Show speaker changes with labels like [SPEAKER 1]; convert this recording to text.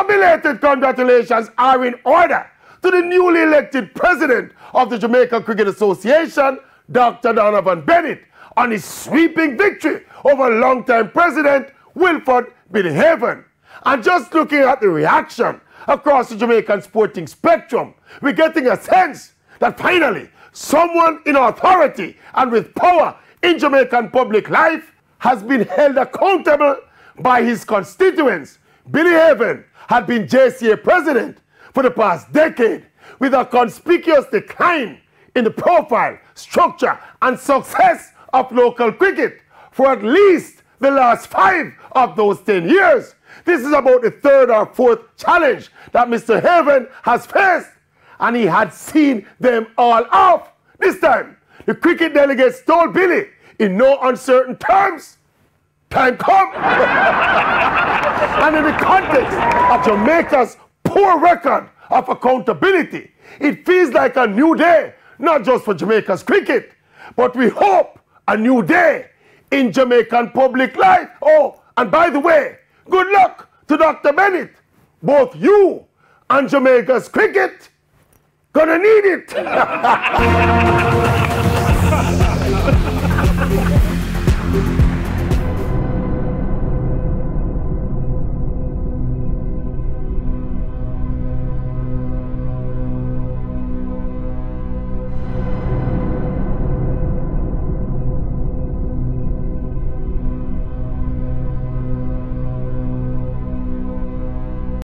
[SPEAKER 1] belated congratulations are in order to the newly elected president of the Jamaica Cricket Association, Dr. Donovan Bennett, on his sweeping victory over longtime president Wilford Billyhaven. And just looking at the reaction across the Jamaican sporting spectrum, we're getting a sense that finally someone in authority and with power in Jamaican public life has been held accountable by his constituents. Billyhaven had been JCA president for the past decade, with a conspicuous decline in the profile, structure, and success of local cricket for at least the last 5 of those 10 years. This is about the 3rd or 4th challenge that Mr. Haven has faced, and he had seen them all off. This time, the cricket delegates told Billy in no uncertain terms, time come. And in the context of Jamaica's poor record of accountability, it feels like a new day, not just for Jamaica's cricket, but we hope a new day in Jamaican public life. Oh, and by the way, good luck to Dr. Bennett. Both you and Jamaica's cricket gonna need it.